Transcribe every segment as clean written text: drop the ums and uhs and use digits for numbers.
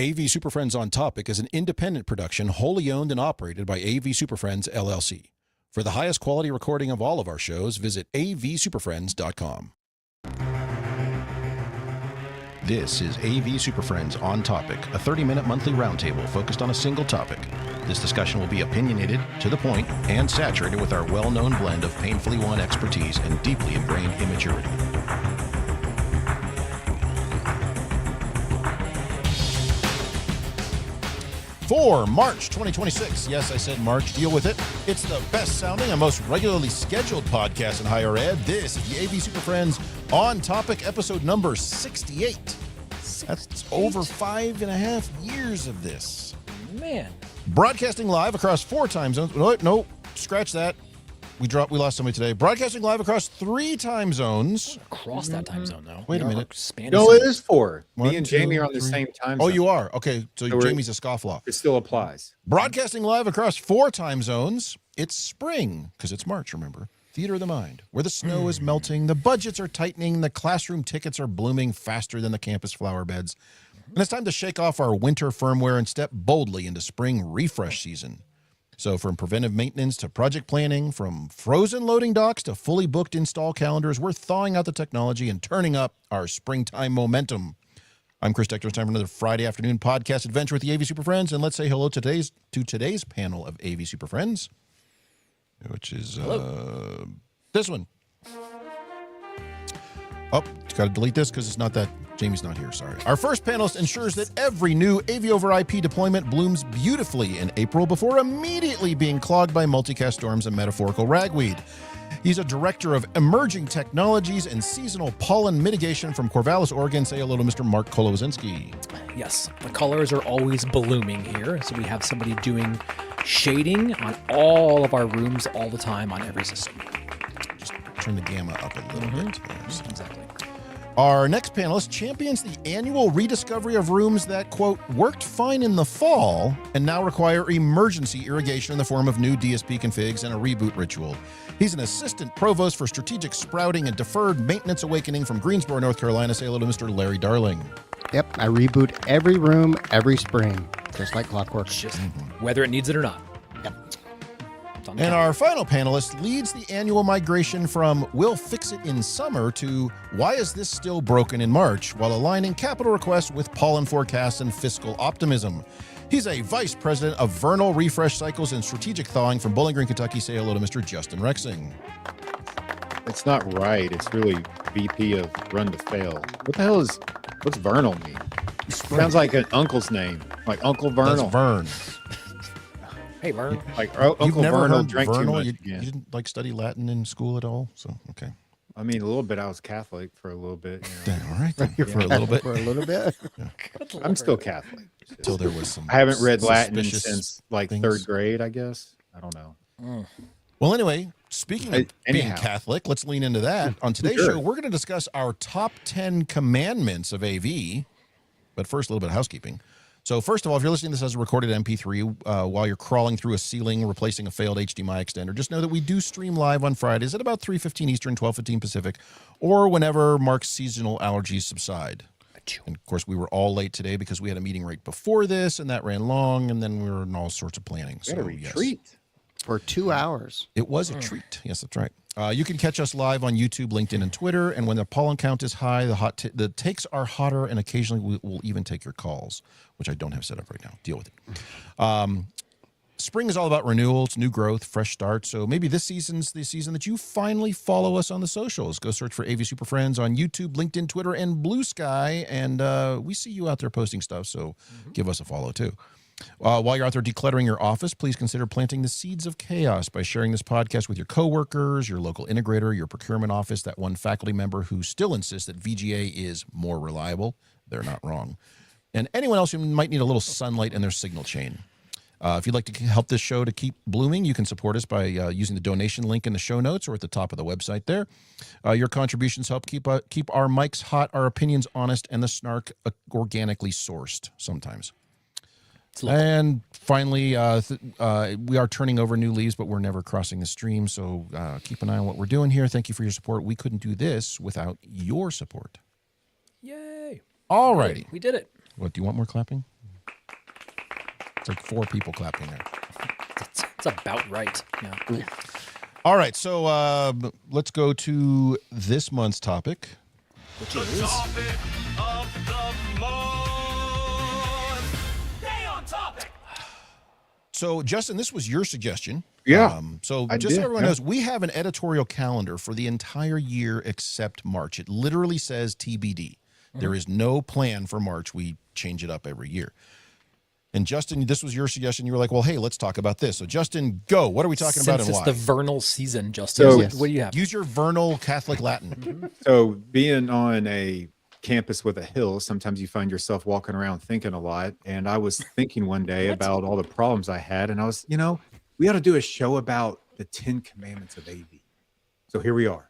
AV Super Friends on Topic is an independent production wholly owned and operated by AV Super Friends, LLC. For the highest quality recording of all of our shows, visit avsuperfriends.com. This is AV Super Friends on Topic, a 30-minute monthly roundtable focused on a single topic. This discussion will be opinionated, to the point, and saturated with our well-known blend of painfully won expertise and deeply ingrained immaturity. For March 2026, yes, I said March, deal with it. It's the best sounding and most regularly scheduled podcast in higher ed. This is the AV Super Friends On Topic, episode number 68. That's over 5.5 years of this. Man. Broadcasting live across 4 time zones. No, scratch that. We lost somebody today. Broadcasting live across 3 time zones. Across that time zone, though. Wait a minute. No, it is 4. One, Me and 2, Jamie are on the 3. same time Oh, zone. you are? Okay, so Jamie's a scofflaw. It still applies. Broadcasting live across 4 time zones. It's spring, because it's March, remember. Theater of the mind, where the snow is melting, the budgets are tightening, the classroom tickets are blooming faster than the campus flower beds. And it's time to shake off our winter firmware and step boldly into spring refresh season. So from preventive maintenance to project planning, from frozen loading docks to fully booked install calendars, we're thawing out the technology and turning up our springtime momentum. I'm Chris Dector. It's time for another Friday afternoon podcast adventure with the AV Super Friends. And let's say hello to today's panel of AV Super Friends, which is this one. Oh, got to delete this because it's not that. Jamie's not here, sorry. Our first panelist ensures that every new AV over IP deployment blooms beautifully in April before immediately being clogged by multicast storms and metaphorical ragweed. He's a director of emerging technologies and seasonal pollen mitigation from Corvallis, Oregon. Say hello to Mr. Marc Kolowazinski. Yes, the colors are always blooming here, so we have somebody doing shading on all of our rooms all the time on every system. Just turn the gamma up a little bit. Exactly. Our next panelist champions the annual rediscovery of rooms that, quote, worked fine in the fall and now require emergency irrigation in the form of new DSP configs and a reboot ritual. He's an assistant provost for strategic sprouting and deferred maintenance awakening from Greensboro, North Carolina. Say hello to Mr. Larry Darling. Yep, I reboot every room every spring, just like clockwork. Just whether it needs it or not. Yep. And our final panelist leads the annual migration from "we'll fix it in summer" to "why is this still broken in March," while aligning capital requests with pollen forecasts and fiscal optimism. He's a vice president of vernal refresh cycles and strategic thawing from Bowling Green, Kentucky. Say hello to Mr. Justin Rexing. It's not right. It's really VP of Run to Fail. What's Vernal mean? Sounds like an uncle's name, like Uncle Vernal. That's Vern. Hey, Vern. Like You've Uncle never Vernal heard drank too Vernal? much You again. didn't like study Latin in school at all? So, okay. I mean, a little bit. I was Catholic for a little bit. You know. All right, then, for a little bit. For a little bit. I'm still Catholic. Until there was some. I haven't read Latin suspicious since like things. 3rd grade, I guess. I don't know. Well, anyway, speaking of being Anyhow. Catholic, let's lean into that. On today's Sure. show, we're going to discuss our top 10 commandments of AV. But first, a little bit of housekeeping. So first of all, if you're listening to this as a recorded MP3 while you're crawling through a ceiling, replacing a failed HDMI extender, just know that we do stream live on Fridays at about 3:15 Eastern, 12:15 Pacific, or whenever Marc's seasonal allergies subside. And of course, we were all late today because we had a meeting right before this, and that ran long, and then we were in all sorts of planning. Got a retreat. Yes, For 2 hours. it was a treat. Yes, that's right. You can catch us live on YouTube, LinkedIn, and Twitter. And when the pollen count is high, the takes are hotter, and occasionally we'll even take your calls, which I don't have set up right now. Deal with it. Spring is all about renewals, new growth, fresh starts. So maybe this season's the season that you finally follow us on the socials. Go search for AV Super Friends on YouTube, LinkedIn, Twitter, and Blue Sky. And we see you out there posting stuff, so give us a follow too. While you're out there decluttering your office, please consider planting the seeds of chaos by sharing this podcast with your coworkers, your local integrator, your procurement office, that one faculty member who still insists that VGA is more reliable. They're not wrong. And anyone else who might need a little sunlight in their signal chain. If you'd like to help this show to keep blooming, you can support us by using the donation link in the show notes or at the top of the website there. Your contributions help keep our mics hot, our opinions honest, and the snark organically sourced sometimes. And finally, we are turning over new leaves, but we're never crossing the stream. So keep an eye on what we're doing here. Thank you for your support. We couldn't do this without your support. Yay. All righty. We did it. What, do you want more clapping? It's like 4 people clapping there. It's about right. Yeah. All right, so let's go to this month's topic. Which is Topic of the month. Stay on topic. So, Justin, this was your suggestion. Yeah, So I just so did, everyone yeah. knows, we have an editorial calendar for the entire year except March. It literally says TBD. There is no plan for March. We change it up every year. And Justin, this was your suggestion. You were like, well, hey, let's talk about this. So Justin, go. What are we talking about since and it's why? the vernal season, Justin. So- what do you have? Use your vernal Catholic Latin. So being on a campus with a hill, sometimes you find yourself walking around thinking a lot. And I was thinking one day about all the problems I had, and I was, we ought to do a show about the 10 Commandments of AV. So here we are.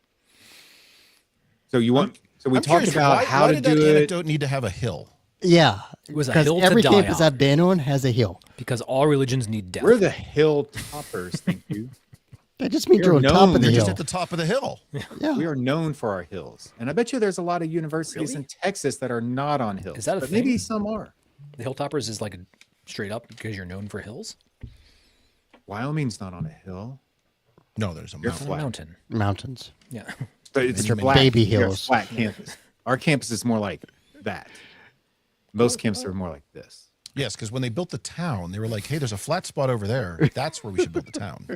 So we I'm talked curious, about how why to did do that it. anecdote need to have a hill? Yeah. It was a Because hill to every die campus on. I've been on has a hill. Because all religions need death. We're the hill toppers, thank you. That just means You're you're on top known. of the You're hill. just at the top of the hill. Yeah. We are known for our hills. And I bet you there's a lot of universities Really? in Texas that are not on hills. Is that a but maybe thing? some are. The Hilltoppers is like a straight up because you're known for hills. Wyoming's not on a hill. No, there's a You're mountain. flat. Mountain. Mountains. Yeah. But it's Benjamin. flat. Baby You're a hills. flat campus. Our campus is more like that. Most campuses are more like this. Yes, because when they built the town, they were like, hey, there's a flat spot over there. That's where we should build the town.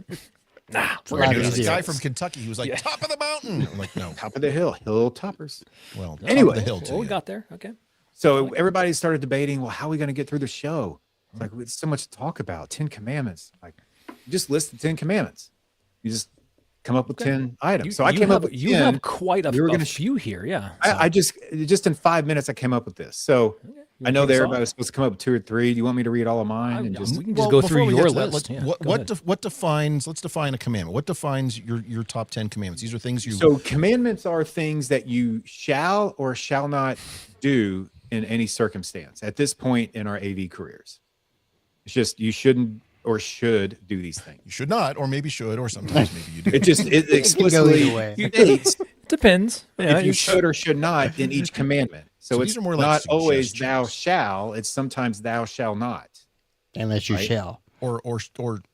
Nah. a lot There's this easier. guy from Kentucky who was like, top of the mountain. I'm like, no. Top of the hill toppers. Well, Anyway. top of the hill too. Well, we got there. Okay. So everybody started debating, well, how are we going to get through the show? It's like, it's so much to talk about. 10 commandments. Like, you just list the 10 commandments. You just come up with 10 items. So I came up with 10. You have quite a, We were a gonna few here. Yeah. I just in 5 minutes I came up with this. So I know kick that us everybody off? was supposed to come up with 2 or 3. Do you want me to read all of mine? And just we can just go before through we get your to that, list. let's- Yeah, go ahead. what defines? Let's define a commandment. What defines your top 10 commandments? These are things you. so commandments are things that you shall or shall not do in any circumstance at this point in our AV careers. It's just you shouldn't or should do these things. you should not, or maybe should, or sometimes maybe you do. It just it go either explicitly way. states Depends. Yeah, if you should or should not in each commandment. So, So it's these are more like not always thou suggestions. shall, it's sometimes thou shall not. Unless you Right. shall. or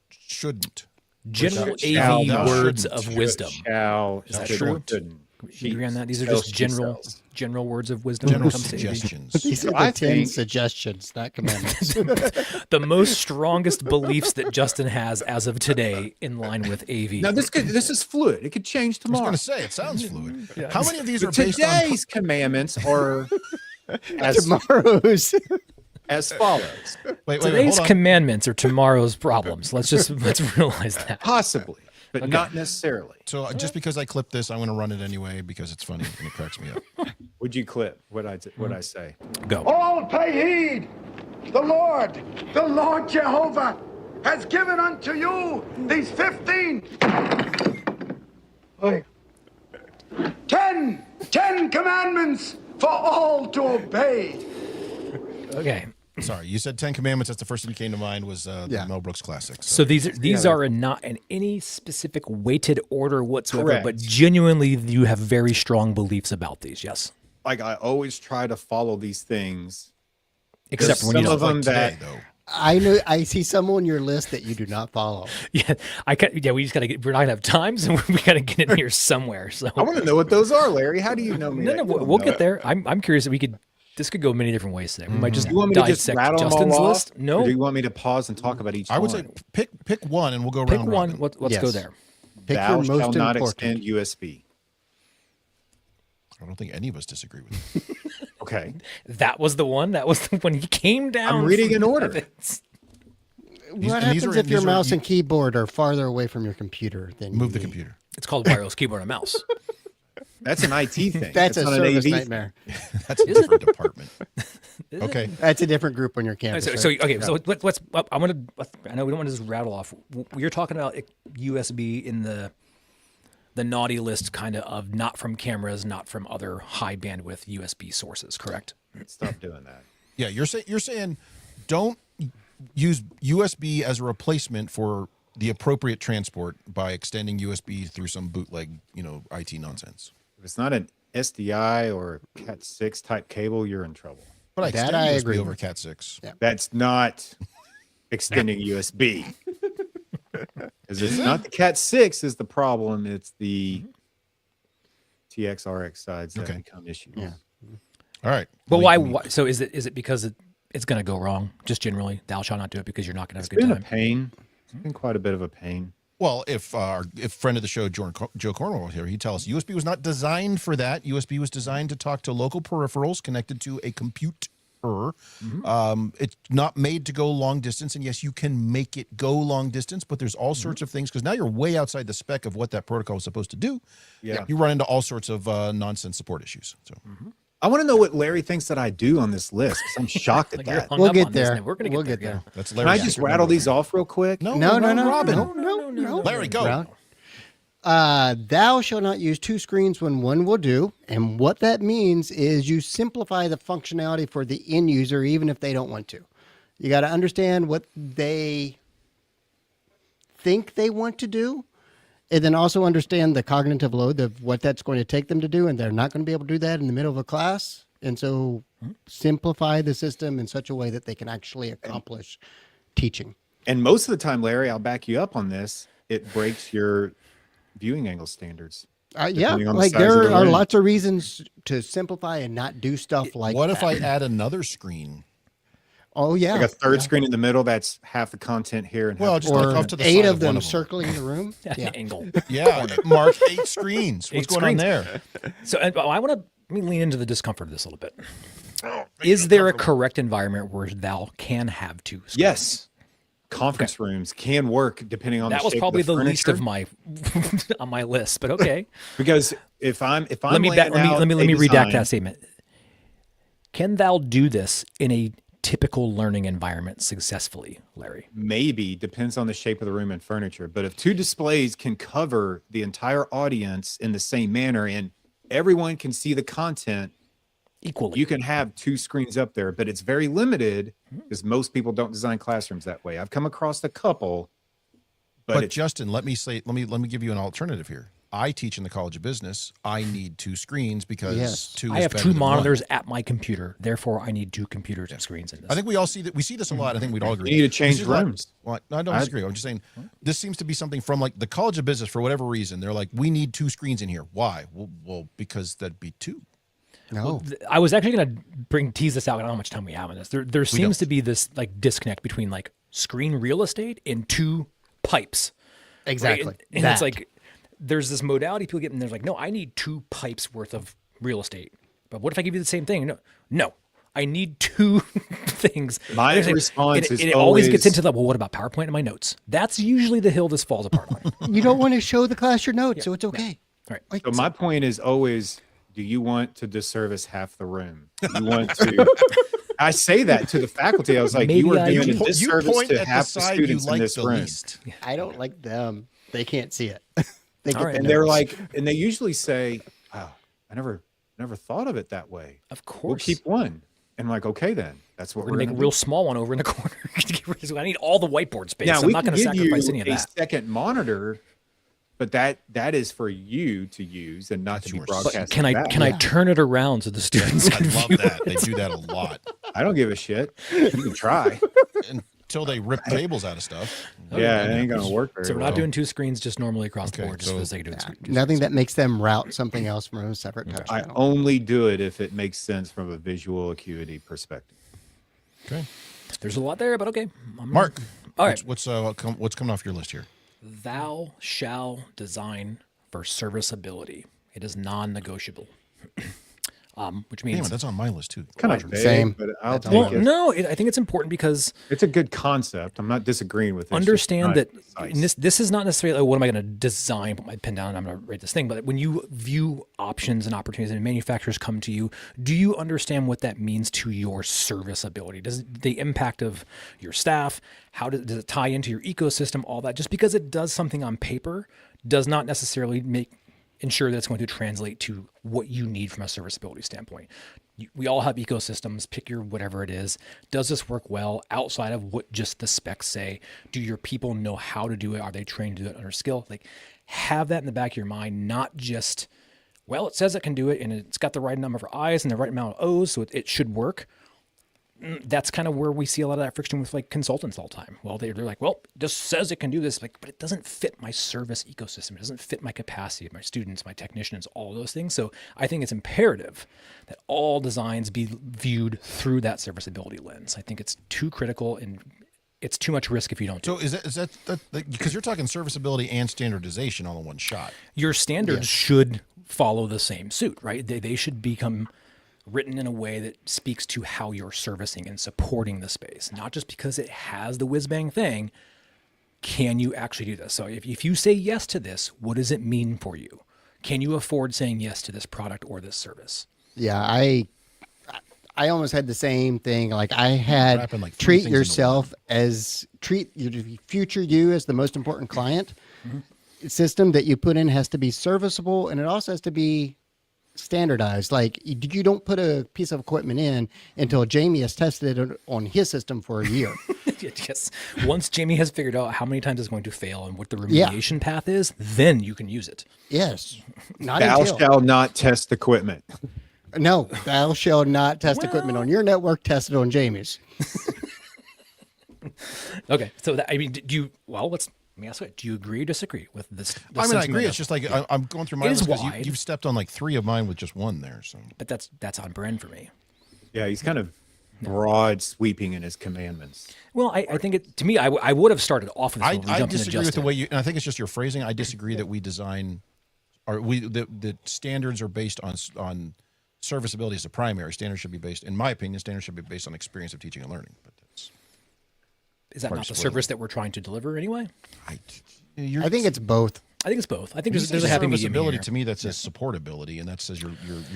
shouldn't. general Shall AV not. words Shouldn't. of wisdom. Shall, Is that should, true? shouldn't. Should we agree on that? These are Shall, just she general sells. general words of wisdom. General when it comes to AV. suggestions. These are I the 10 think- suggestions, not commandments. The most strongest beliefs that Justin has as of today in line with AV. Now this is fluid. It could change I was tomorrow. going to say it sounds fluid. How many of these are But based on? today's commandments are as, Tomorrow's. as follows. Wait, Today's hold on. commandments are tomorrow's problems. Let's realize that. Possibly, but not necessarily. So just because I clipped this, I'm going to run it anyway because it's funny and it cracks me up. Would you clip what I say? Go. All pay heed. The Lord Jehovah, has given unto you these 15, 10 commandments for all to obey. Okay. Sorry, you said 10 Commandments. That's the first thing that came to mind was the Yeah. Mel Brooks classics. So these are not in any specific weighted order whatsoever, Correct. but genuinely you have very strong beliefs about these. Yes. Like I always try to follow these things. Except for when you some don't. of them Today, that though. I know. I see some on your list that you do not follow. Yeah, we just gotta get. We're not gonna have time, so we gotta get in here somewhere. So I want to know what those are, Larry. How do you know me? no, that? no, You don't we'll know get it. there. I'm curious that this could go many different ways today. We might just You want me to just dissect rattle them Justin's all list. off? No, Or do you want me to pause and talk about each I would say one? pick one and we'll go pick round one. robin. Let's go Yes. there. Pick Thou your shall most not important. extend USB. I don't think any of us disagree with it. Okay. That was the one. That was the one he came down. I'm reading from in order. heavens. These- What and these happens are- if your these are- mouse and keyboard are farther away from your computer than Move you the need? computer. It's called wireless keyboard and mouse. That's an IT thing. That's a not an service AV nightmare. That's a different department. Okay. That's a different group on your campus. So, right? so okay, so let's. I want to. I know we don't want to just rattle off. You're talking about USB in the naughty list, kind of not from cameras, not from other high bandwidth USB sources. Correct. Stop doing that. Yeah, you're saying don't use USB as a replacement for the appropriate transport by extending USB through some bootleg, IT nonsense. If it's not an SDI or Cat6 type cable, you're in trouble. But I That extend I USB agree over with. Cat 6. Yeah. That's not extending USB. Because it's not the Cat 6 is the problem, it's the TX-RX sides that become issues. Yeah. All right. But why? So is it because it's going to go wrong? Just generally, thou shalt not do it because you're not going to have a good It's been time. a pain. It's been quite a bit of a pain. Well, if friend of the show, Joe Cornwell was here, he'd tell us USB was not designed for that. USB was designed to talk to local peripherals connected to a computer. It's not made to go long distance. And yes, you can make it go long distance, but there's all sorts of things because now you're way outside the spec of what that protocol is supposed to do. Yeah. You run into all sorts of nonsense support issues. So I want to know what Larry thinks that I do on this list because I'm shocked at Like, you're that. hung We'll up get on this, there. and we're going to We'll get get there. there. that's Can Larry. I just rattle these off real quick? No, No, Robin. no. Larry, go. Round. Thou shall not use two screens when one will do. And what that means is you simplify the functionality for the end user, even if they don't want to. You got to understand what they think they want to do, and then also understand the cognitive load of what that's going to take them to do. And they're not going to be able to do that in the middle of a class. And so simplify the system in such a way that they can actually accomplish teaching. And most of the time, Larry, I'll back you up on this. It breaks your viewing angle standards. Yeah, Depending on the like size of there the are room. lots of reasons to simplify and not do stuff like What if that. I add another screen? Oh, yeah. Like a third screen in the middle, that's half the content here. And Well, half just the like or off to the 8 side of of them one of them. circling the room. Yeah. Angle. Yeah, Mark, 8 screens. What's 8 going screens. on there? So I want to lean into the discomfort of this a little bit. Is there a correct environment where thou can have two screens? Yes. Conference rooms can work depending on That the was shape probably of the, the least furniture. of my on my list, but okay. Because if I'm let me laying out let me a redact design- that statement. Can thou do this in a typical learning environment successfully, Larry? Maybe depends on the shape of the room and furniture. But if two displays can cover the entire audience in the same manner and everyone can see the content, Equally. you can have two screens up there, but it's very limited because most people don't design classrooms that way. I've come across a couple, but But it's, Justin, let me give you an alternative here. I teach in the College of Business. I need 2 screens because Yes. 2 I is have better 2 than one. monitors at my computer. Therefore, I need 2 computers and screens in this. I think we all see that. We see this a lot. I think we'd all agree. You need to We change see this a lot. rooms. Well, no, I don't disagree. I'm just saying this seems to be something from like the College of Business for whatever reason. They're like, we need 2 screens in here. Why? Well, because that'd be 2. No. I was actually going to tease this out. I don't know how much time we have on this. There seems to be this like disconnect between like screen real estate and 2 pipes. Right? Exactly. And That. it's like there's this modality people get, and they're like, no, I need 2 pipes worth of real estate. But what if I give you the same thing? No, I need 2 things. My And response is it always gets always- into the well. What about PowerPoint and my notes? That's usually the hill this falls apart on. You don't want to show the class your notes, so it's okay. All right. Like, so my point is always, do you want to disservice half the room? Do you want to? I say that to the faculty. I was like, Maybe you are I doing do. a You disservice point to at the half the side you students in like this the room. least. I don't like them. They can't see it. They get right. the And they're notes. like, and they usually say, "Wow, I never thought of it that way." Of course. We'll keep one. And I'm like, okay, then that's what We're we're gonna make a real small one over in the corner. I need all the whiteboard space. Now I'm we not can going to give sacrifice you any of a that. second monitor, but that is for you to use and not to be more broadcast. Can I turn it around so the students I can love view that. it? They do that a lot I don't give a shit. You can try. until they rip tables out of stuff. Yeah, it ain't gonna work very So we're well. not doing 2 screens just normally across the Okay, board, just so- for the sake of doing screen. Nothing that makes them route something else from a separate touch I panel. only do it if it makes sense from a visual acuity perspective. Okay, There's a lot there, but okay. Mark. All right. What's coming off your list here? Thou shall design for serviceability. It is non-negotiable. Which Damn means it, that's on my list too. Kind of vague, Same. but I'll That's take well, it. no, I think it's important because It's a good concept. I'm not disagreeing with it. It's just understand not that precise. and this is not necessarily like, what am I going to design, put my pen down and I'm going to write this thing, but when you view options and opportunities and manufacturers come to you, do you understand what that means to your serviceability? Does the impact of your staff, does it tie into your ecosystem, all that? Just because it does something on paper does not necessarily ensure that it's going to translate to what you need from a serviceability standpoint. We all have ecosystems, pick your whatever it is. Does this work well outside of what just the specs say? Do your people know how to do it? Are they trained to do it under skill? Like, have that in the back of your mind, not just, well, it says it can do it and it's got the right number of I's and the right amount of O's, so it should work. that's kind of where we see a lot of that friction with like consultants all the time. Well, they're like, well, it just says it can do this, like, but it doesn't fit my service ecosystem. It doesn't fit my capacity, my students, my technicians, all those things. So I think it's imperative that all designs be viewed through that serviceability lens. I think it's too critical and it's too much risk if you don't do So is that because you're talking serviceability and standardization all in one shot? your standards should follow the same suit, right? They should become written in a way that speaks to how you're servicing and supporting the space, not just because it has the whiz bang thing. Can you actually do this? So if you say yes to this, what does it mean for you? Can you afford saying yes to this product or this service? Yeah, I almost had the same thing. Like I had Wrapping, like, three treat things into yourself as treat your future you as the most important client. System that you put in has to be serviceable, and it also has to be standardized. Like you don't put a piece of equipment in until Jamie has tested it on his system for a year. Yes. Once Jamie has figured out how many times it's going to fail and what the remediation path is, then you can use it. Yes, not Thou until. shall not test equipment. No, thou shall not test equipment on your network. Test it on Jamie's. Okay. So that, I mean, let me ask you, do you agree or disagree with this? I mean, I agree. It's just like I'm going through my It is list 'cause wide. you've stepped on like 3 of mine with just one there. So But that's on brand for me. Yeah, he's kind of broad sweeping in his commandments. Well, I think it, to me, I would have started off with this when we I jumped into disagree with the Justin. way you, and I think it's just your phrasing. I disagree that we design, or the standards are based on serviceability as the primary. Standards should be based, in my opinion, standards should be based on experience of teaching and learning. But that's, Is that hard not to the split service that we're trying to deliver anyway? I think it's both. I think it's both. I think there's there's a happy medium serviceability here. to me that says supportability, and that says your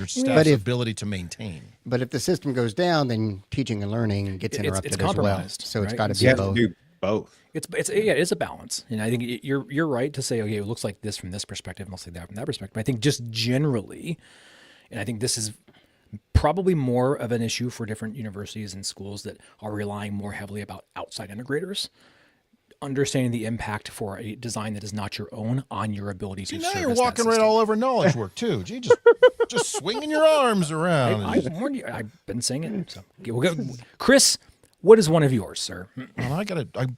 staff's But if- ability to maintain. But if the system goes down, then teaching and learning gets It's interrupted as well. compromised, So it's right? got to So be You have to both. do both. It's a balance, and I think you're right to say, okay, it looks like this from this perspective, and looks like that from that perspective. But I think just generally, and I think this is probably more of an issue for different universities and schools that are relying more heavily about outside integrators. Understanding the impact for a design that is not your own on your ability to Now service you're that walking right system. all over knowledge work too. Gee, just swinging your arms around. I've warned you. I've been saying it. So okay, we'll go. Chris, what is one of yours, sir? Well,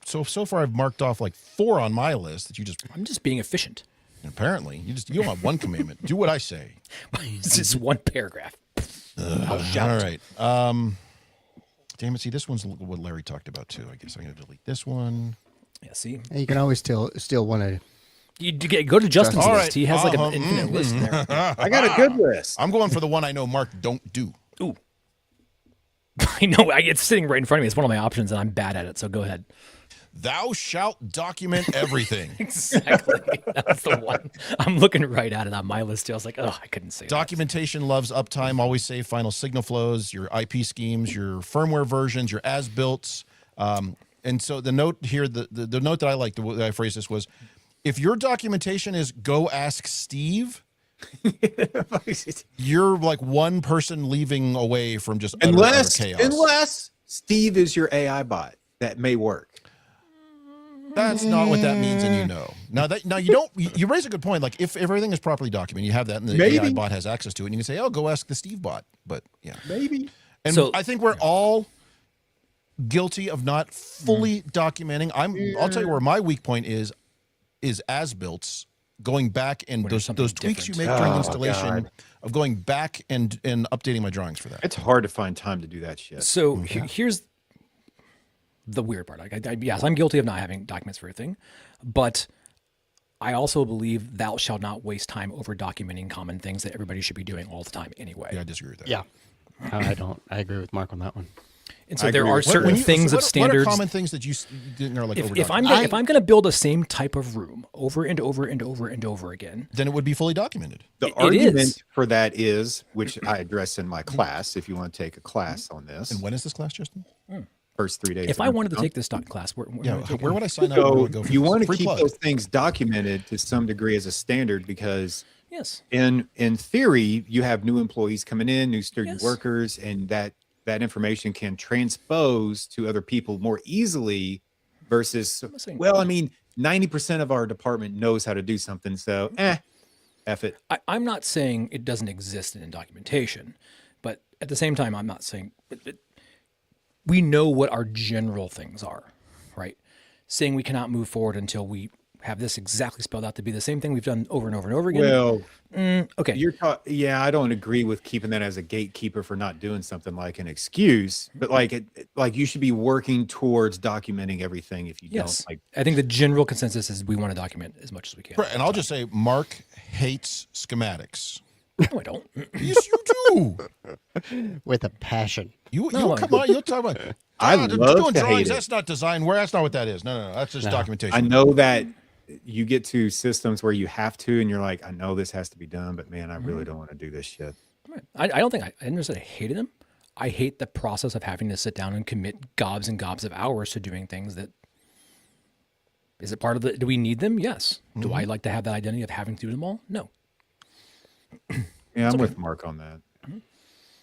so far I've marked off like 4 on my list that you just I'm just being efficient. apparently you don't have one commandment. Do what I say. It's just one paragraph. I'll shout. All right. Damn it. See, this one's what Larry talked about too. I guess I'm going to delete this one. Yeah, see, You can always still want to. you go to Justin's All list. right. He has like Uh-huh. an infinite list in there. I got a good list. I'm going for the one I know Mark don't do. Ooh, I know. It's sitting right in front of me. It's one of my options, and I'm bad at it. So go ahead. Thou shalt document everything. Exactly. That's the one. I'm looking right at it on my list too. I was like, oh, I couldn't say that. Documentation loves uptime. Always save final signal flows, your IP schemes, your firmware versions, your as-builts. And so the note here, the note that I liked, the way I phrased this was, if your documentation is go ask Steve, you're like one person leaving away from just utter chaos. Unless Steve is your AI bot, that may work. That's not what that means, and you know. Now you don't. You raise a good point. Like if everything is properly documented, you have that, and the AI Maybe. bot has access to it, and you can say, "Oh, go ask the Steve bot." But yeah, Maybe. and So- I think we're all guilty of not fully documenting. I'll tell you where my weak point is as builts. Going back and When there's those something tweaks you different. make during Oh, installation God. of going back and updating my drawings for that. It's hard to find time to do that shit. So here's the weird part. Yes, I'm guilty of not having documents for everything, but I also believe thou shalt not waste time over documenting common things that everybody should be doing all the time anyway. Yeah, I disagree with that. Yeah. I don't. I agree with Mark on that one. And so I there agree are with- certain When you- things what of are standards. common things that you didn't are like over If I'm going to build the same type of room over and over and over and over again, then it would be fully documented. The It argument is. for that is, which I address in my class, if you want to take a class on this, And when is this class, Justin? first 3 days. if of I wanted to Intercom. take this class, where Yeah, would I take where it? would I sign up? Where would I So go for you this? want to Free keep plug. those things documented to some degree as a standard, because Yes. in theory you have new employees coming in, new student Yes. workers, and that information can transpose to other people more easily versus, saying- well, I mean, 90% of our department knows how to do something, so F it. I'm not saying it doesn't exist in documentation, but at the same time, I'm not saying we know what our general things are, right? Saying we cannot move forward until we have this exactly spelled out to be the same thing we've done over and over and over again. Well, Okay. yeah, I don't agree with keeping that as a gatekeeper for not doing something like an excuse, but like like you should be working towards documenting everything if you Yes. don't like. I think the general consensus is we want to document as much as we can. Right, and I'll just say, Mark hates schematics. No, I don't. Yes, you do. with a passion. You No, come on, you'll talk about. I "Ah, love doing to hate drawings. it." That's not design. Where that's not what that is. No. That's just documentation. I know that you get to systems where you have to, and you're like, I know this has to be done, but man, I really don't want to do this shit. Right. I don't think I never said I hated them. I hate the process of having to sit down and commit gobs and gobs of hours to doing things that. Is it part of the? Do we need them? Yes. Do I like to have that identity of having to do them all? No. Yeah, I'm with Mark on that.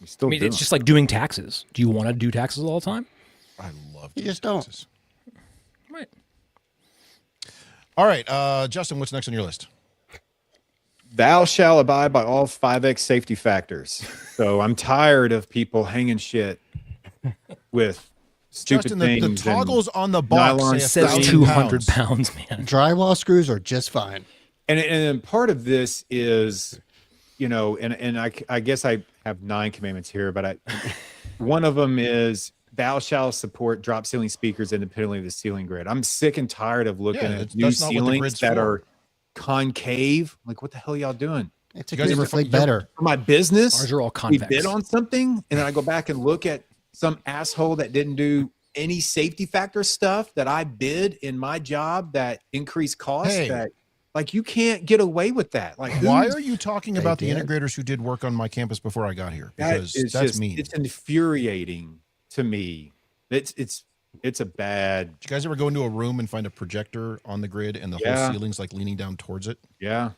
We still I mean, do. it's just like doing taxes. Do you want to do taxes all the time? I love. You just don't. taxes. Right. All right, Justin, what's next on your list? Thou shall abide by all 5X safety factors. So I'm tired of people hanging shit with stupid Justin, things. the and toggles on the box nylon say It says 1,000 200 pounds. pounds, man. Drywall screws are just fine. And part of this is, you know, and I guess I have 9 commandments here, but one of them is thou shalt support drop ceiling speakers independently of the ceiling grid. I'm sick and tired of looking Yeah, at new that's not what the ceilings grid's that for. are concave. Like, what the hell y'all doing? It's You guys ever acoustically fu- better. For my business, Ours are all we convex. bid on something, and then I go back and look at some asshole that didn't do any safety factor stuff that I bid in my job that increased costs. Hey. That, like, you can't get away with that. Like, Why who's- are you talking about the did. integrators who did work on my campus before I got here? that Because is that's just, mean. it's infuriating to me. It's a bad, Did you guys ever go into a room and find a projector on the grid and the Yeah. whole ceiling's like leaning down towards it? yeah.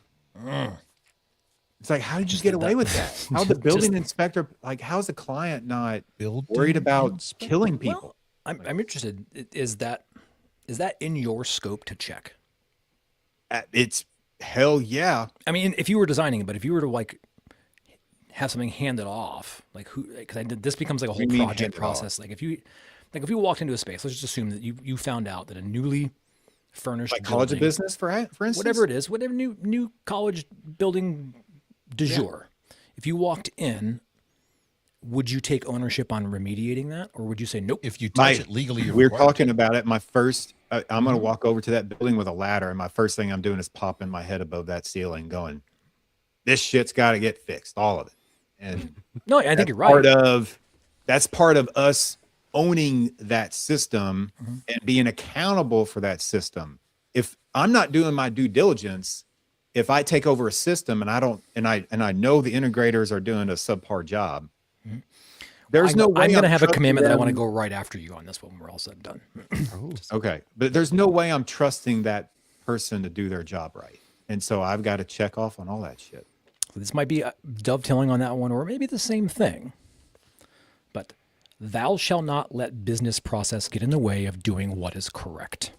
It's like, how did you Just get did away that. with that? How the building Just- inspector, like, how's the client not Building worried about inspector? killing people? Well, I'm interested. Is that in your scope to check? It's hell yeah. I mean, if you were designing it, but if you were to like have something handed off, like who? Because this becomes like a whole you mean project handed process. Like if you walked into a space, let's just assume that you found out that a newly furnished Like College of building- Business, for instance? whatever it is, whatever new college building du jour. If you walked in, would you take ownership on remediating that, or would you say nope? If you touch it legally, you're we're required talking to. about it. My first, I'm going to walk over to that building with a ladder, and my first thing I'm doing is popping my head above that ceiling, going, "This shit's got to get fixed, all of it." And No, I think that's you're right. that's part of us owning that system and being accountable for that system. If I'm not doing my due diligence, if I take over a system and I don't, and I know the integrators are doing a subpar job, there's no way I'm going to have a trusting commandment that I want to them. go right after you on this one when we're all said and done. Okay, but there's no way I'm trusting that person to do their job right, and so I've got to check off on all that shit. So this might be dovetailing on that one, or maybe the same thing. But thou shalt not let business process get in the way of doing what is correct.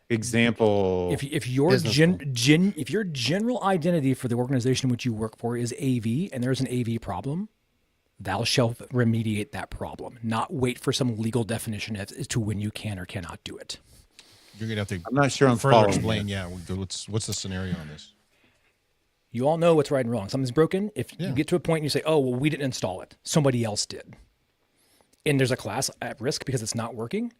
Example. If your if your general identity for the organization in which you work for is AV, and there's an AV problem, thou shalt remediate that problem. Not wait for some legal definition as to when you can or cannot do it. You're gonna have to. I'm not sure I'm further following explain. you. Yeah, what's the scenario on this? You all know what's right and wrong. Something's broken. If Yeah. you get to a point and you say, "Oh, well, we didn't install it. Somebody else did," and there's a class at risk because it's not working,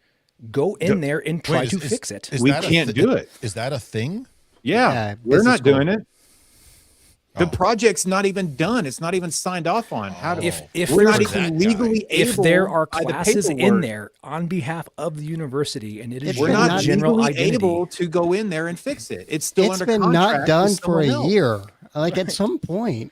go in there and try to fix it. is We that a can't do it. Is that a thing? Yeah, we're business not doing school. it. The Oh. project's not even done. It's not even signed off on. How do If we're not there's- even that guy. legally able? If there are by the classes in paperwork, there on behalf of the university and it is It's we're your been not general legally identity, able to go in there and fix it. It's still It's under been contract not done with for a someone else. year. Like at some point,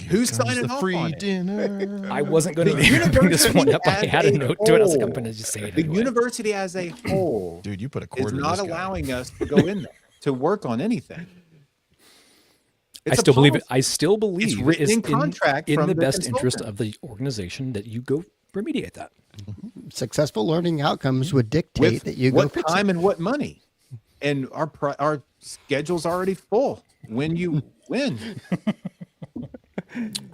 Who's Comes signing the off free on it? dinner. I wasn't going to The bring this one up. I university had a as a note to it. I was like, I'm whole. going to just say it The anyway. university as a whole Dude, you put a is quarter in not this guy. allowing us to go in there to work on anything. I It's a still believe it. policy. I still believe written it's in contract in from the the best interest consultant. of the organization that you go remediate that. successful learning outcomes would dictate With that you go what fix time it. and what money, and our schedule's already full when you win.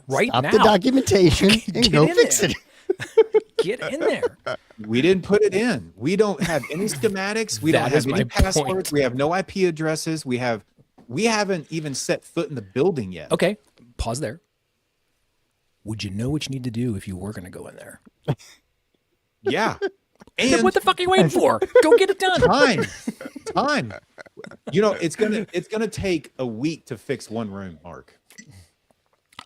right Stop now. the documentation and Get go in fix there. it. Get in there. We didn't put it in. We don't have any schematics. We don't That have is any my passwords. point. We have no IP addresses. We haven't even set foot in the building yet. Okay, pause there. Would you know what you need to do if you were going to go in there? Yeah. Then And what the fuck are you waiting for? Go get it done. time. You know, it's gonna take a week to fix one room, Mark.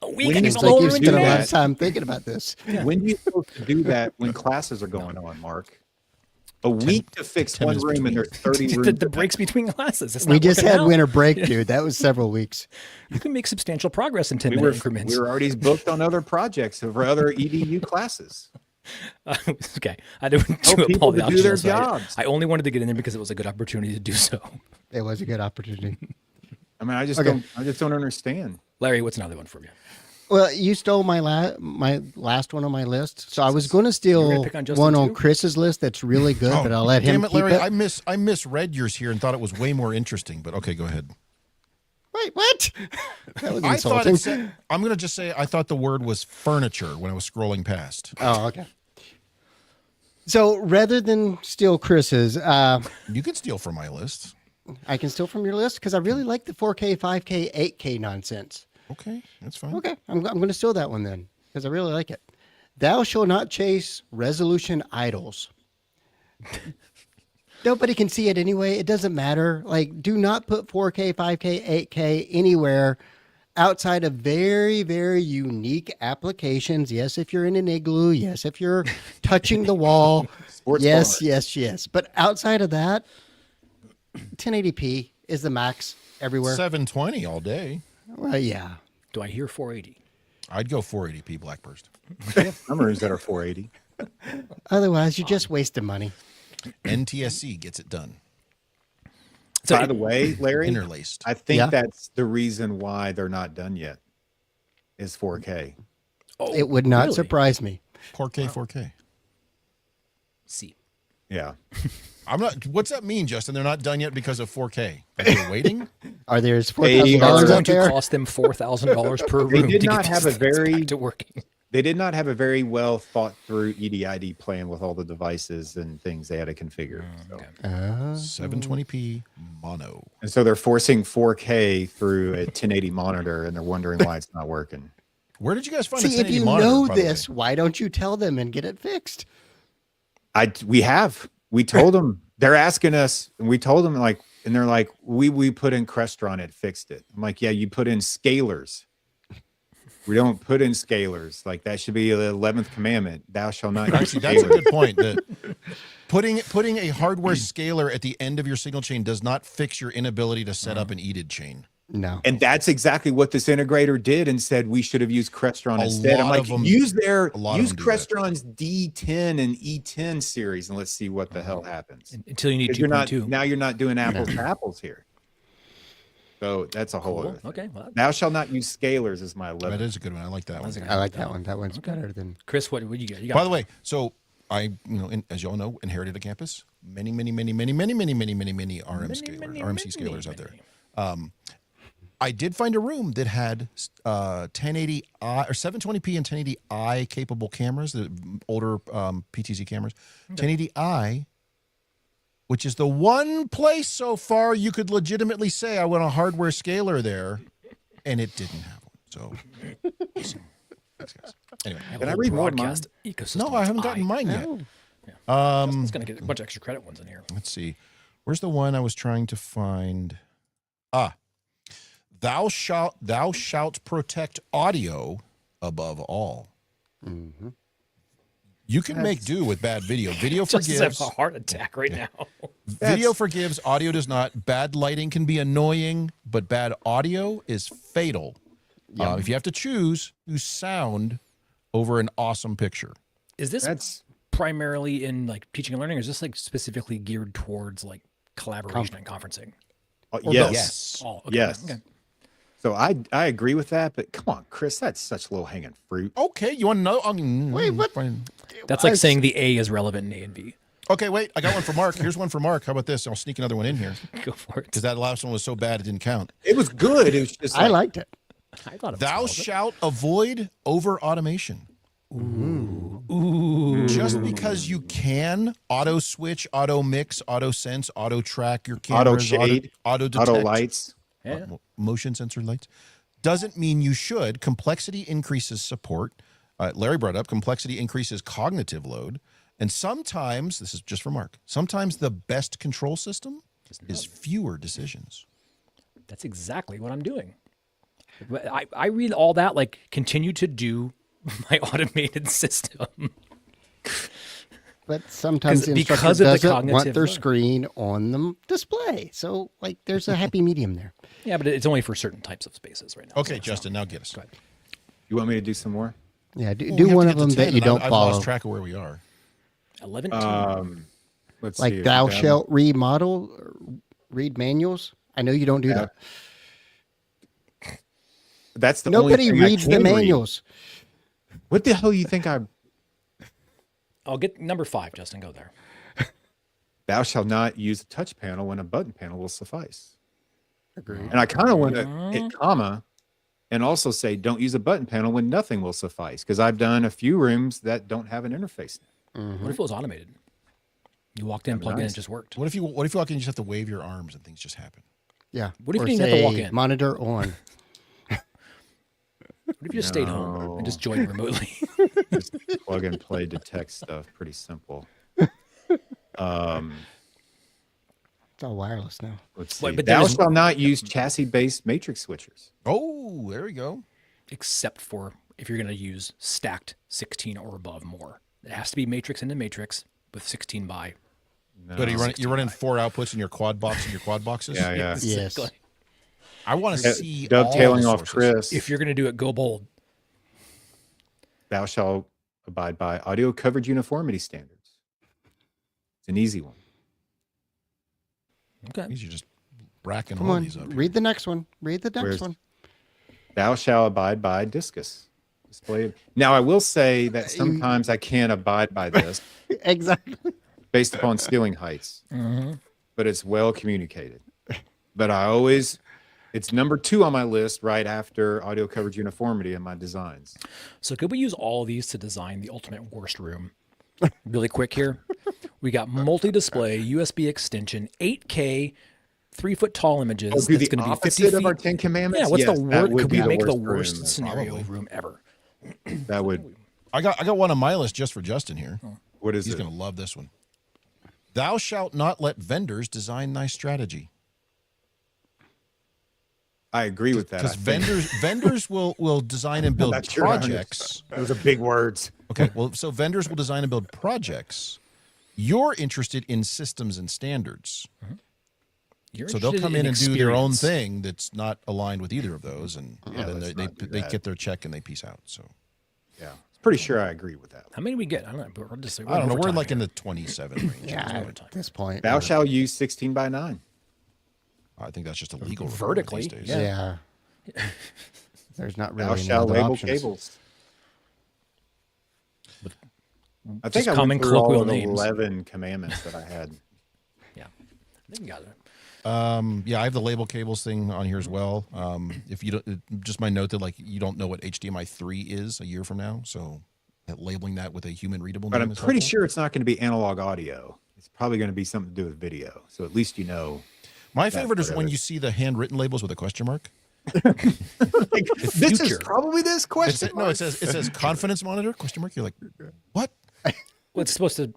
A week When and you it's It's Well, like all you do spent a lot that. of time thinking about this. When do you supposed to do that when classes are going on, Mark? A week to fix 10 one minutes room and there's 30 the, rooms. the breaks between classes. It's We not just working had out. winter break, dude. That was several weeks. You can make substantial progress in 10 We minute were, increments. we were already booked on other projects for other EDU classes. Okay, I do Tell people to do their so jobs. I only wanted to get in there because it was a good opportunity to do so. It was a good opportunity. I mean, I just Okay. don't understand. Larry, what's another one from you? Well, you stole my last one on my list, so I was going to gonna steal pick on Justin one on too? Chris's list that's really good, but I'll let him Damn it, keep Larry! it. I misread yours here and thought it was way more interesting. But okay, go ahead. Wait, what? That was I thought insulting. it said, I'm going to just say I thought the word was furniture when I was scrolling past. Oh, okay. So rather than steal Chris's, You could steal from my list. I can steal from your list because I really like the 4K, 5K, 8K nonsense. Okay, that's fine. Okay, I'm going to steal that one then because I really like it. Thou shalt not chase resolution idols. Nobody can see it anyway. It doesn't matter. Like, do not put 4K, 5K, 8K anywhere outside of very, very unique applications. Yes, if you're in an igloo. Yes, if you're touching the wall. Sports Yes, bar. yes. But outside of that, 1080p is the max everywhere. 720 all day. Well, yeah. Do I hear 480? I'd go 480p Blackburst. They have some rooms that are 480. Otherwise, you're just wasting money. NTSC gets it done. So By the way, Larry, Interlaced. I think Yeah. that's the reason why they're not done yet. Is 4K. It would not really? surprise me. 4K. See. Yeah. I'm not. What's that mean, Justin? They're not done yet because of 4K. Like they're waiting. Are there Hey, $4,000 It's Dollars going out to there? cost them $4,000 per They room did to not get have these a things very- back to working. They did not have a very well thought through EDID plan with all the devices and things they had to configure. So. 720p mono. And so they're forcing 4K through a 1080 monitor and they're wondering why it's not working. Where did you guys find See, a if 1080 you monitor? know by the way? this, why don't you tell them and get it fixed? We told them, they're asking us, and we told them like, and they're like, we put in Crestron, it fixed it. I'm like, yeah, you put in scalars. We don't put in scalars. Like that should be the 11th commandment. Thou shalt not use Actually, that's a scalars. good point. That putting a hardware scalar at the end of your signal chain does not fix your inability to set up an EDID chain. No. And that's exactly what this integrator did and said we should have used Crestron A instead. I'm lot like, of them- use a lot of use them do that. Crestron's D10 and E10 series and let's see what the hell happens. Until you need 'Cause you're not 2.2. now you're not doing apples to apples here. So that's a whole other thing. Okay. Well, Thou shalt not use scalars is my That 11th. is a good one. I like that one. I like that one. That one's better than. Chris, what would you get? You got By the way, so I, as you all know, inherited a campus. Many RM scalars, RMC scalars out there. I did find a room that had 1080i or 720p and 1080i capable cameras, the older PTZ cameras. 1080i, which is the one place so far you could legitimately say I went a hardware scalar there, and it didn't have one. So, thanks, guys. Anyway, have a Can I whole read more of broadcast ecosystem. no, I haven't gotten mine yet. It's going to get a bunch of extra credit ones in here. Let's see. Where's the one I was trying to find? Thou shalt protect audio above all. You can make do with bad video. Video Justin's forgives. having a heart attack right now. Video forgives. Audio does not. Bad lighting can be annoying, but bad audio is fatal. If you have to choose sound over an awesome picture. Is this That's primarily in like teaching and learning, or is this like specifically geared towards like collaboration and conferencing? yes. Yes. Oh, okay. Yes. Okay. So I agree with that, but come on, Chris, that's such low hanging fruit. Okay, you want to know? Wait, what? That's like saying the A is relevant in A and B. Okay, wait. I got one for Mark. Here's one for Mark. How about this? I'll sneak another one in here Go for it. because that last one was so bad it didn't count. It was good. It was just I liked it. I thought it was Thou relevant. shalt avoid over automation. Ooh. Just because you can auto switch, auto mix, auto sense, auto track your Auto cameras, shade, auto detect, auto lights. Yeah. motion sensor lights, doesn't mean you should. Complexity increases support. Larry brought up complexity increases cognitive load. And sometimes, this is just for Mark, sometimes the best control system is fewer decisions. That's exactly what I'm doing. But I read all that like continue to do my automated system. But sometimes the instructor because of the doesn't want cognitive their load. screen on the display. So, like, there's a happy medium there. Yeah, but it's only for certain types of spaces right now. Okay, So- Justin, now get us. Go ahead. You want me to do some more? Yeah, do, Well, do we have one to of get to them that 10, you and don't I've follow. lost track of where we are. 11. Let's Like see. thou Um, shalt read manuals. I know you don't do Yeah. that. That's the Nobody only thing I reads the can read. manuals. What the hell you think I? I'll get number 5, Justin. Go there. Thou shalt not use a touch panel when a button panel will suffice. Agreed. And I kind of want to hit comma and also say don't use a button panel when nothing will suffice because I've done a few rooms that don't have an interface. What if it was automated? You walked in, plugged in, nice. it just worked. What if you walk in and you just have to wave your arms and things just happen? Yeah. What if Or you didn't have to walk say in? Monitor on. What if you just stayed home and just joined remotely? Just plug and play detect stuff. Pretty simple. It's all wireless now. Let's see. Wait, but Thou there's- shalt not use chassis-based matrix switchers. Oh, there we go. Except for if you're going to use stacked 16 or above more. It has to be matrix into matrix with 16 by. But you're running 4 outputs in your quad box and your quad boxes? Yeah, yeah. Yes. I want to see Dovetailing all off the sources. Chris. If you're going to do it, go bold. Thou shalt abide by audio coverage uniformity standards. It's an easy one. Okay. You're just racking Come all on. these up. Read the next one. Read the next Where's- one. Thou shalt abide by discus display. Now, I will say that sometimes I can't abide by this Exactly. based upon ceiling heights, but it's well communicated. But it's number 2 on my list right after audio coverage uniformity in my designs. So could we use all of these to design the ultimate worst room? Really quick here. We got multi-display, USB extension, 8K, 3-foot tall images. Oh, do that's the going to be 50 opposite of feet. our 10 commandments? Yeah, what's Yes, the that worst? would Could be we the make the worst worst room, scenario probably. room ever? That would. I got one on my list just for Justin here. What is He's it? going to love this one. Thou shalt not let vendors design thy strategy. I agree with that. Because I think. vendors will design and build That's your honest. projects. Those are big words. Okay, well, so vendors will design and build projects. You're interested in systems and standards. You're So they'll interested come in and do their own experience. thing that's not aligned with either of those, and then let's they not do they that. get their check and they peace out. So Yeah. Pretty sure I agree with that. How many do we get? I don't know. But we're just, I don't know. We're overtime like in here. the 27 range. Yeah, at this point. Thou shalt use 16 by 9. I think that's just a legal requirement Vertically, these days. yeah. Yeah. There's not Thou really any shalt other label options. cables. I Just think I common went through all colloquial of the names. 11 commandments that I had. Yeah. I think you got it. Yeah, I have the label cables thing on here as well. If you don't, just my note that like you don't know what HDMI 3 is a year from now, so labeling that with a human readable But name I'm is pretty helpful. sure it's not going to be analog audio. It's probably going to be something to do with video. So at least you know. My favorite is part of when it. you see the handwritten labels with a question mark. Like, this is future. probably this question. No, it says confidence monitor question mark. You're like, what? Well, it's supposed to.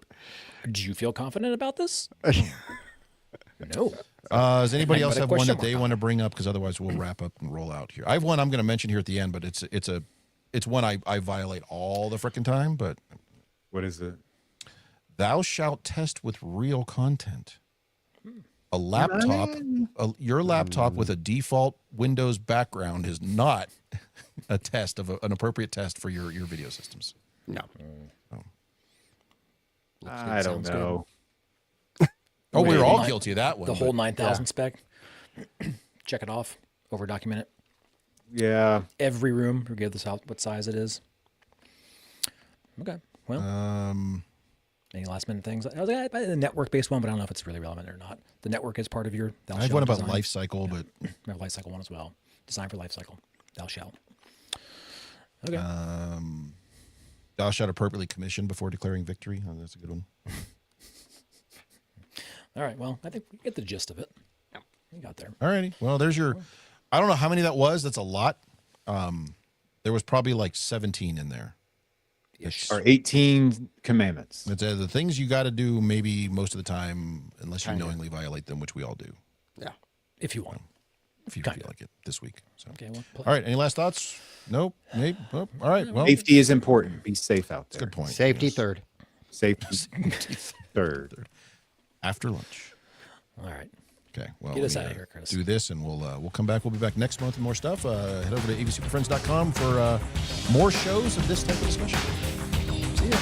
Do you feel confident about this? No. Does anybody But else a have one question that they mark on want to bring up? Because otherwise we'll wrap up and roll out here. I have one I'm going to mention here at the end, but it's one I violate all the frickin' time. But What is it? thou shalt test with real content. A laptop, your laptop with a default Windows background is not a test of an appropriate test for your video systems. No. I don't Sounds good. know. Oh, we were all Nine- guilty of that one. The whole but 9,000 spec. Check it off. Over document it. Yeah. Every room, regardless of what size it is. Okay. Well, any last minute things? I was like, the network based one, but I don't know if it's really relevant or not. The network is part of your. I have one about Lifecycle, but I have Lifecycle one as well. Design for Lifecycle. Thou shalt. Okay. Thou shalt appropriately commission before declaring victory. Oh, that's a good one. All right. Well, I think we get the gist of it. Yeah. We got there. All righty. Well, there's your. I don't know how many that was. That's a lot. There was probably like 17 in there. Or 18 commandments. It's the things you got to do maybe most of the time, unless you knowingly violate them, which we all do. Yeah. If you want. If you feel like it this week. So. Okay. Well, All right. Any last thoughts? Nope. Maybe. Oh, all right. Well, Safety is important. Be safe out that's a there. good point. Safety Yes. third. Safety third. After lunch. all right. Okay. Well, Get us we, out of here, Chris. do this, and we'll come back. We'll be back next month with more stuff. Head over to avsuperfriends.com for more shows of this type of discussion. See ya.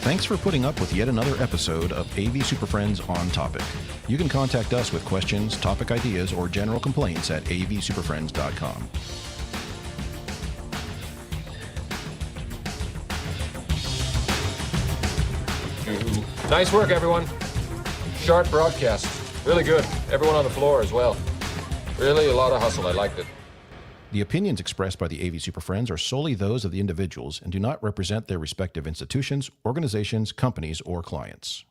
Thanks for putting up with yet another episode of AV Super Friends on Topic. You can contact us with questions, topic ideas, or general complaints at avsuperfriends.com. Nice work, everyone. Sharp broadcast. Really good. Everyone on the floor as well. Really a lot of hustle. I liked it. The opinions expressed by the AV Super Friends are solely those of the individuals and do not represent their respective institutions, organizations, companies, or clients.